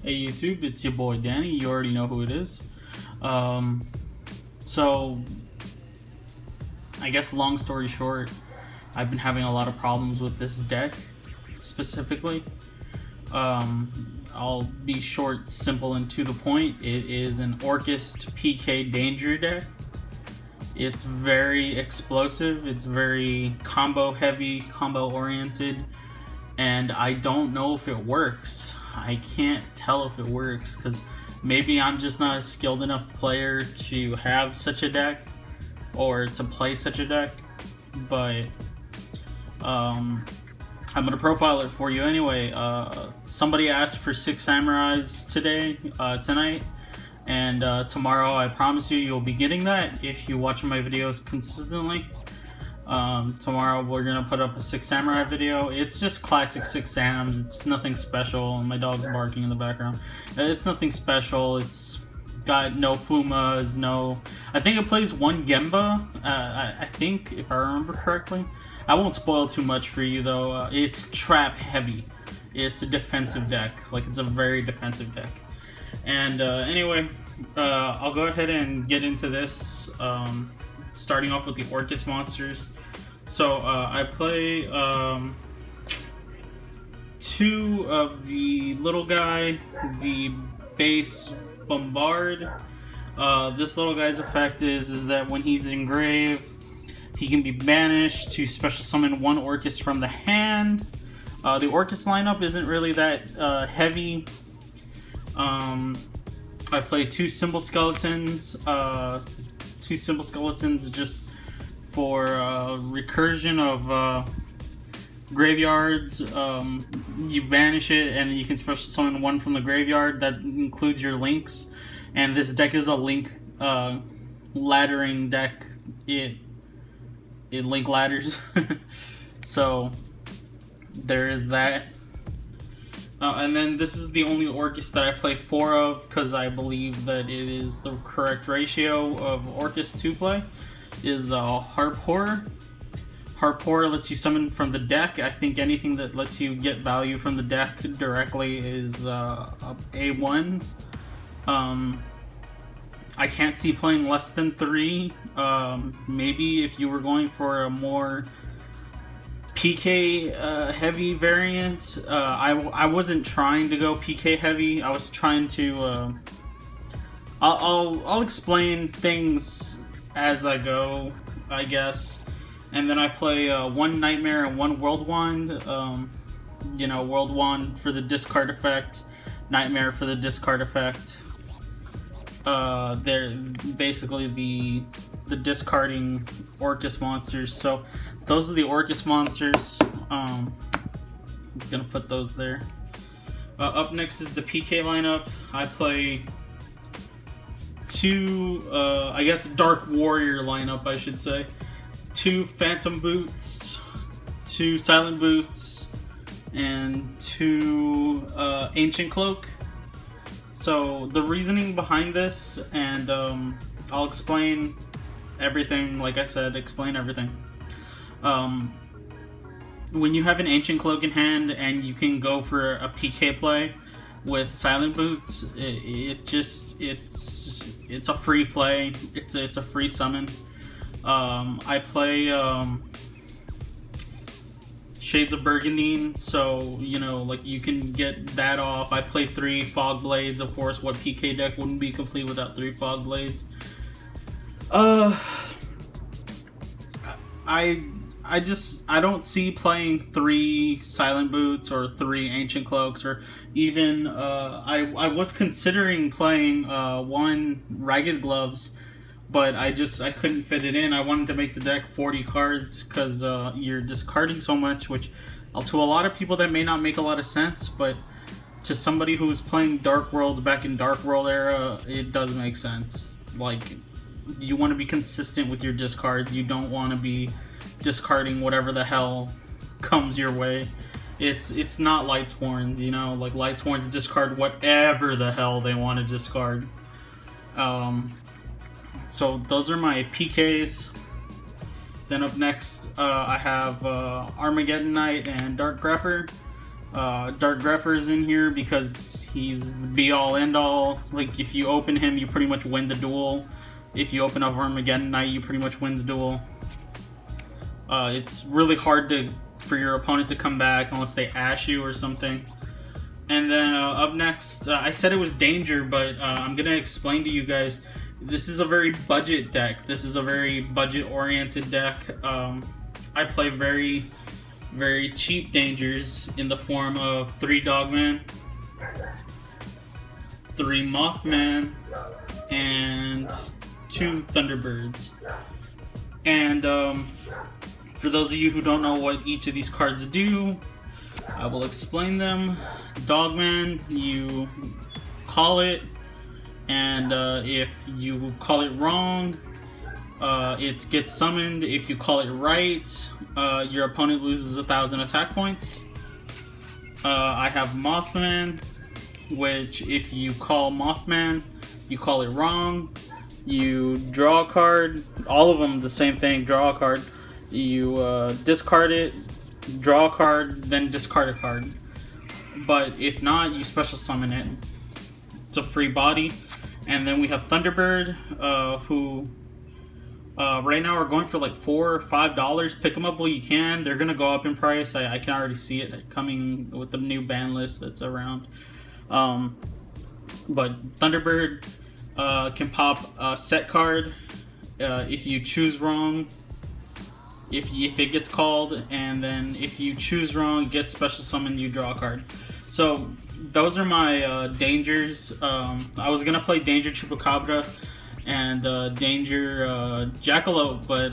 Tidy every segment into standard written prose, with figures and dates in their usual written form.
Hey YouTube, it's your boy Danny. You already know who it is. So I guess long story short, I've been having a lot of problems with this deck specifically. I'll be short, simple, and to the point. It is an Orcust PK Danger deck. It's very explosive, it's very combo heavy, combo oriented, and I don't know if it works. I can't tell if it works because maybe I'm just not a skilled enough player to have such a deck or to play such a deck, but I'm gonna profile it for you anyway. Somebody asked for 6 samurais tonight, and tomorrow I promise you'll be getting that if you watch my videos consistently. Tomorrow we're gonna put up a 6 samurai video. It's just classic 6 sams. It's nothing special. My dog's barking in the background. It's nothing special. It's got no fumas, no... I think it plays 1 gemba, I think, if I remember correctly. I won't spoil too much for you though. It's trap heavy. It's a defensive deck. Like, it's a very defensive deck. And anyway, I'll go ahead and get into this, starting off with the Orcust monsters. So I play 2 of the little guy, the base bombard. This little guy's effect is that when he's in grave, he can be banished to special summon 1 Orcust from the hand. The Orcust lineup isn't really that heavy. I play 2 symbol skeletons. 2 symbol skeletons just for recursion of graveyards. You banish it and you can special summon 1 from the graveyard. That includes your links, and this deck is a link laddering deck. It link ladders. So there is that. And then this is the only Orcust that I play 4 of, because I believe that it is the correct ratio of Orcust to play, is Harp Horror. Harp Horror lets you summon from the deck. I think anything that lets you get value from the deck directly is A1. I can't see playing less than 3. Maybe if you were going for a more PK heavy variant. I wasn't trying to go PK heavy. I was trying to I'll explain things as I go, I guess. And then I play 1 Nightmare and 1 World Wand. You know, World Wand for the discard effect, Nightmare for the discard effect. They're basically the discarding Orcust monsters. So those are the Orcust monsters. I'm gonna put those there. Up next is the PK lineup. I play 2, I guess, Dark Warrior lineup, I should say. 2 Phantom Boots, 2 Silent Boots, and 2 Ancient Cloak. So the reasoning behind this, and I'll explain everything. Like I said, explain everything. When you have an Ancient Cloak in hand and you can go for a PK play with Silent Boots, it's a free play. It's a free summon. I play Shades of Burgundy, so you know, like, you can get that off. I play 3 Fog Blades. Of course, what PK deck wouldn't be complete without 3 Fog Blades? I don't see playing 3 Silent Boots or 3 Ancient Cloaks, or even I was considering playing 1 Ragged Gloves, but I couldn't fit it in. I wanted to make the deck 40 cards because you're discarding so much, which to a lot of people that may not make a lot of sense, but to somebody who was playing Dark Worlds back in Dark World era, it does make sense. Like, you want to be consistent with your discards. You don't want to be discarding whatever the hell comes your way. It's not Lightsworns, you know, like Lightsworns discard whatever the hell they want to discard. So those are my PKs. Then up next, I have Armageddon Knight and Dark Grepper. Dark Grepher's in here because he's the be-all, end-all. Like, if you open him, you pretty much win the duel. If you open up Armageddon Knight, you pretty much win the duel. It's really hard for your opponent to come back unless they ash you or something. And then up next, I said it was Danger, but I'm going to explain to you guys. This is a very budget deck. This is a very budget-oriented deck. I play very, very cheap Dangers in the form of 3 Dogman, 3 Mothman, and 2 Thunderbirds. And for those of you who don't know what each of these cards do, I will explain them. Dogman, you call it, and if you call it wrong, it gets summoned. If you call it right, your opponent loses 1,000 attack points. I have Mothman, which if you call Mothman, you call it wrong, you draw a card. All of them the same thing, draw a card. You discard it, draw a card, then discard a card. But if not, you special summon it. It's a free body. And then we have Thunderbird, who right now are going for like $4 or $5. Pick them up while you can. They're gonna go up in price. I can already see it coming with the new ban list that's around. But Thunderbird can pop a set card if you choose wrong. If it gets called, and then if you choose wrong, get special summon, you draw a card. So those are my dangers. I was gonna play Danger Chupacabra and Danger Jackalope, but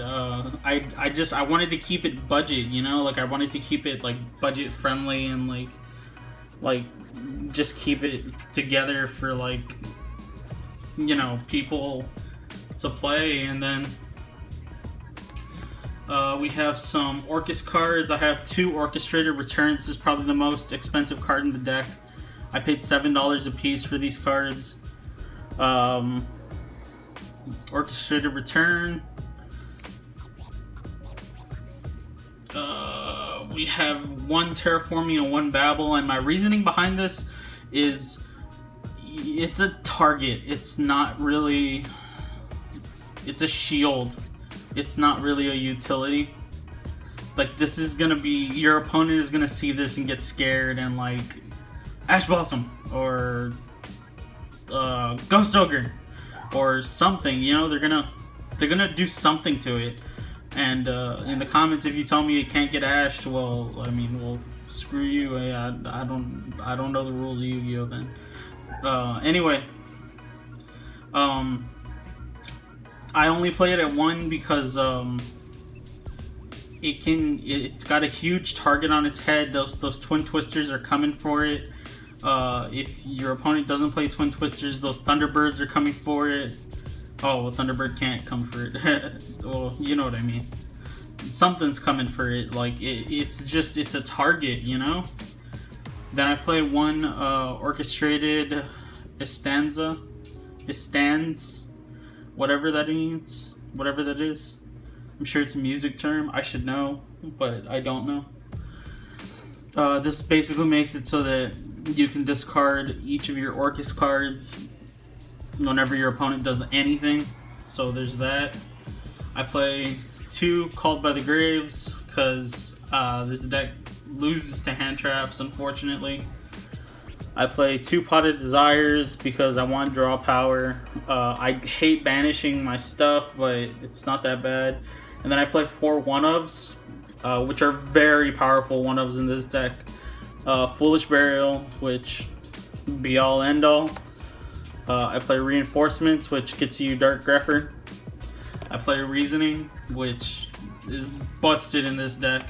I wanted to keep it budget, you know, like I wanted to keep it like budget friendly and like just keep it together for like, you know, people to play. And then we have some Orcust cards. I have 2 Orchestrated Returns. This is probably the most expensive card in the deck. I paid $7 a piece for these cards. Orchestrated Return. We have 1 Terraforming and 1 Babel, and my reasoning behind this is it's a target. It's not really... It's a shield. It's not really a utility. Like, this is gonna be... Your opponent is gonna see this and get scared and, like, Ash Blossom or Ghost Ogre or something, you know. They're gonna do something to it. And in the comments, if you tell me it can't get ashed, well, I mean, well, screw you. I don't know the rules of Yu-Gi-Oh then. Anyway, I only play it at 1 because it's got a huge target on its head. Those Twin Twisters are coming for it. If your opponent doesn't play Twin Twisters, those Thunderbirds are coming for it. Oh, well, Thunderbird can't come for it. Well, you know what I mean. Something's coming for it. Like, it's a target, you know? Then I play 1 Orchestrated Estands, whatever that means, whatever that is. I'm sure it's a music term. I should know, but I don't know. This basically makes it so that you can discard each of your Orcust cards whenever your opponent does anything. So there's that. I play 2 Called by the Graves because this deck loses to hand traps, unfortunately. I play 2 Potted Desires because I want draw power. I hate banishing my stuff, but it's not that bad. And then I play 4 one-ofs, which are very powerful one-ofs in this deck. Foolish Burial, which be all end all. I play Reinforcements, which gets you Dark Grepher. I play Reasoning, which is busted in this deck.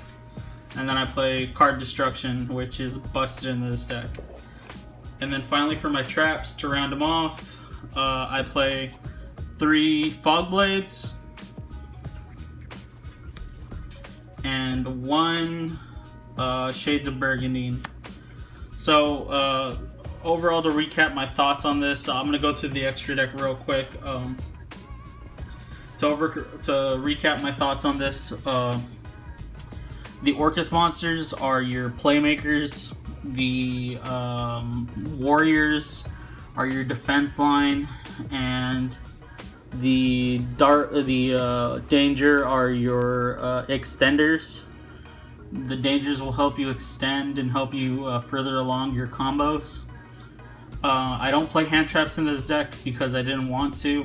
And then I play Card Destruction, which is busted in this deck. And then finally for my traps, to round them off, I play 3 Fog Blades and 1 Shades of Burgundy. So overall, to recap my thoughts on this, I'm going to go through the extra deck real quick. To recap my thoughts on this, the Orcust monsters are your playmakers. The warriors are your defense line, and the danger are your extenders. The dangers will help you extend and help you further along your combos. I don't play hand traps in this deck because I didn't want to.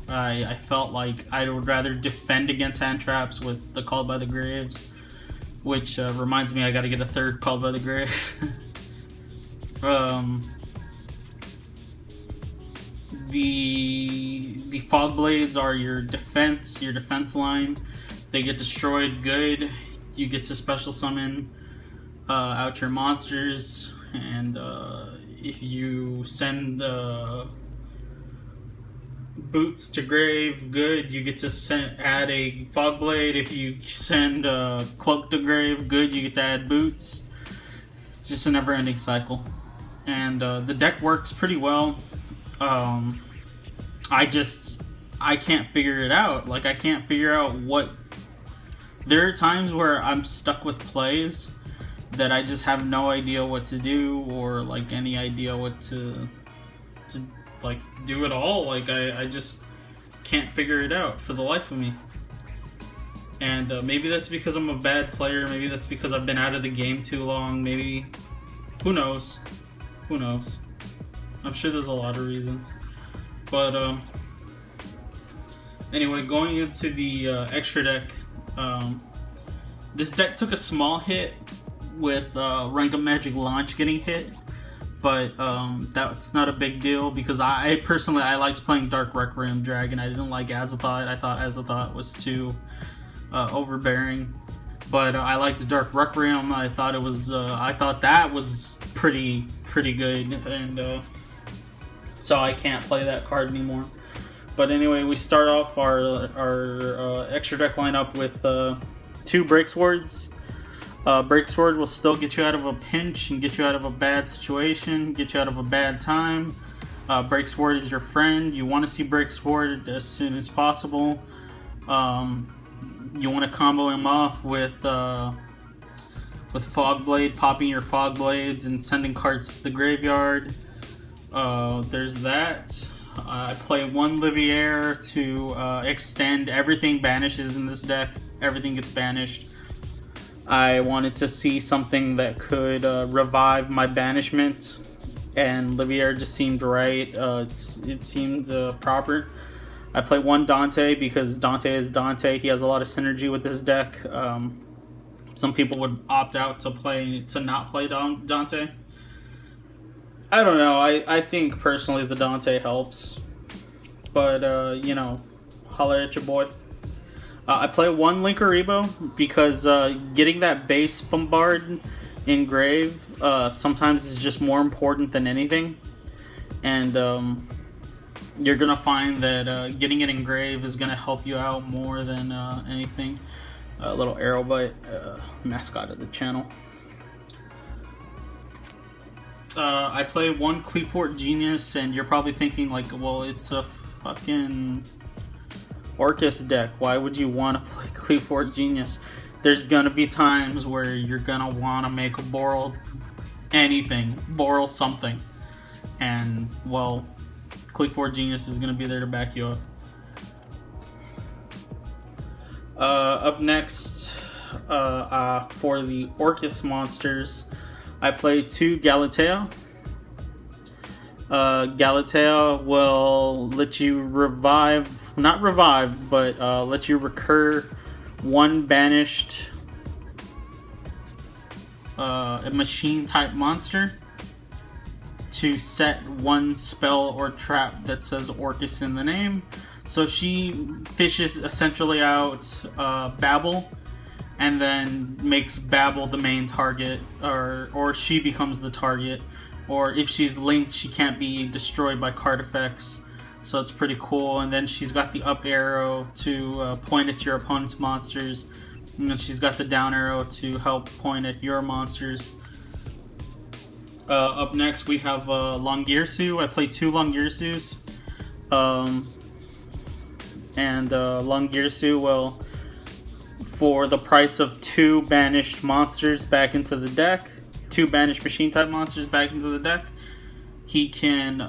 I felt like I would rather defend against hand traps with the Called by the Graves, which reminds me I gotta get a third Called by the Grave. The Fog Blades are your defense line. If they get destroyed, good. You get to special summon out your monsters, and if you send Boots to grave, good. You get to add a Fog Blade. If you send Cloak to grave, good. You get to add Boots. It's just a never-ending cycle, and the deck works pretty well. I can't figure it out. Like, I can't figure out what. There are times where I'm stuck with plays that I just have no idea what to do, or like any idea what to like do at all. Like, I just can't figure it out for the life of me. And maybe that's because I'm a bad player. Maybe that's because I've been out of the game too long. Maybe, who knows? Who knows? I'm sure there's a lot of reasons. But anyway, going into the extra deck, this deck took a small hit with Rank of Magic Launch getting hit, but that's not a big deal because I personally liked playing Dark Requiem Dragon. I didn't like Azathoth. I thought Azathoth was too overbearing, but I liked Dark Requiem. I thought that was pretty good, and so I can't play that card anymore. But anyway, we start off our extra deck lineup with 2 Break Swords. Break Sword will still get you out of a pinch and get you out of a bad situation, get you out of a bad time. Break Sword is your friend. You want to see Break Sword as soon as possible. You want to combo him off with Fog Blade, popping your Fog Blades and sending cards to the graveyard. There's that. I play 1 Liviere to extend. Everything banishes in this deck. Everything gets banished. I wanted to see something that could revive my banishment, and Liviere just seemed right. It seemed proper. I play 1 Dante because Dante is Dante. He has a lot of synergy with this deck. Some people would opt out to not play Dante. I don't know. I think personally the Dante helps, but you know, holler at your boy. I play 1 Linkuriboh because getting that base bombard in grave sometimes is just more important than anything, and you're gonna find that getting it in grave is gonna help you out more than anything. A little arrow bite, mascot of the channel. I play 1 Cleafort Genius, and you're probably thinking like, well, it's a fucking Orcust deck. Why would you want to play Cleafort Genius? There's gonna be times where you're gonna want to make a Boral anything, Boral something, and well, Cleafort Genius is gonna be there to back you up. Up next, for the Orcust monsters, I play 2 Galatea. Galatea will let you not revive, but let you recur 1 banished a machine type monster to set 1 spell or trap that says Orcust in the name. So she fishes essentially out Babel, and then makes Babel the main target, or she becomes the target, or if she's linked, she can't be destroyed by card effects. So it's pretty cool. And then she's got the up arrow to point at your opponent's monsters, and then she's got the down arrow to help point at your monsters. Up next we have Longirsu. I play 2 Longirsus, and Longirsu will, for the price of 2 banished monsters back into the deck, 2 banished machine type monsters back into the deck. He can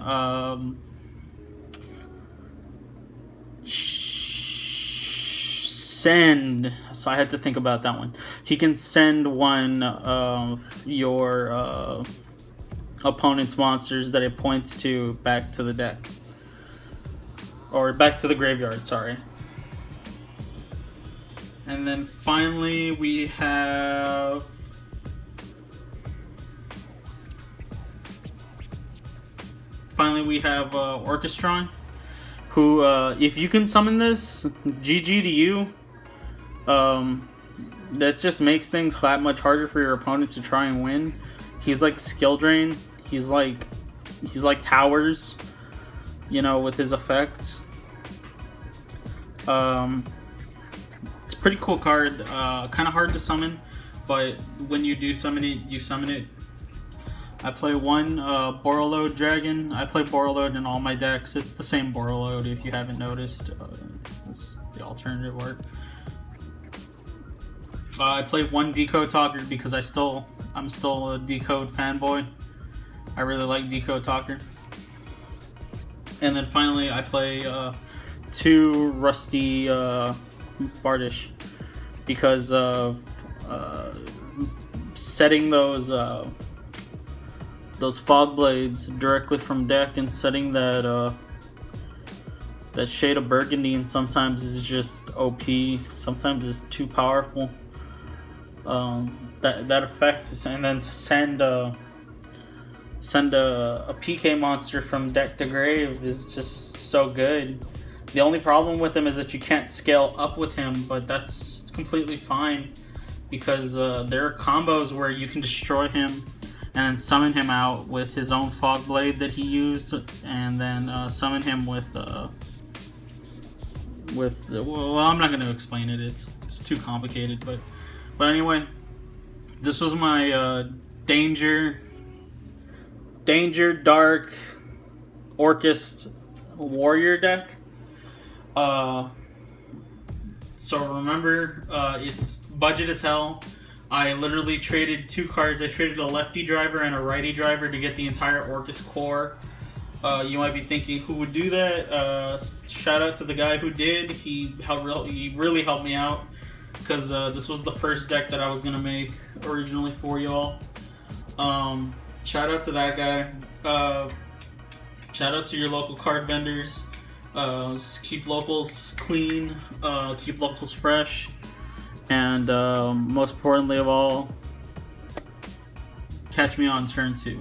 send. So I had to think about that one. He can send one of your opponent's monsters that it points to back to the deck, or back to the graveyard. Sorry. And then finally we have Orcust, who, if you can summon this, GG to you. That just makes things that much harder for your opponent to try and win. He's like skill drain. He's like towers, you know, with his effects. It's a pretty cool card. Kind of hard to summon, but when you do summon it, you summon it. I play one Borreload Dragon. I play Borreload in all my decks. It's the same Borreload if you haven't noticed. It's the alternative art. I play one Decode Talker because I'm still a Decode fanboy. I really like Decode Talker. And then finally I play 2 Rusty Bardish because of setting those Fog Blades directly from deck and setting that Shade of Burgundy, and sometimes is just OP, sometimes it's too powerful. That effect, and then to send a PK monster from deck to grave is just so good. The only problem with him is that you can't scale up with him, but that's completely fine because there are combos where you can destroy him and then summon him out with his own Fog Blade that he used, and then summon him with well, I'm not going to explain it. It's too complicated, but anyway, this was my Danger Dark Orcust Warrior deck. So remember, it's budget as hell. I literally traded 2 cards. I traded a lefty driver and a righty driver to get the entire Orcust core. You might be thinking, who would do that? Shout out to the guy who did. He really helped me out because this was the first deck that I was gonna make originally for y'all. Shout out to that guy. Shout out to your local card vendors. Just keep locals clean. Keep locals fresh. And most importantly of all, catch me on turn 2.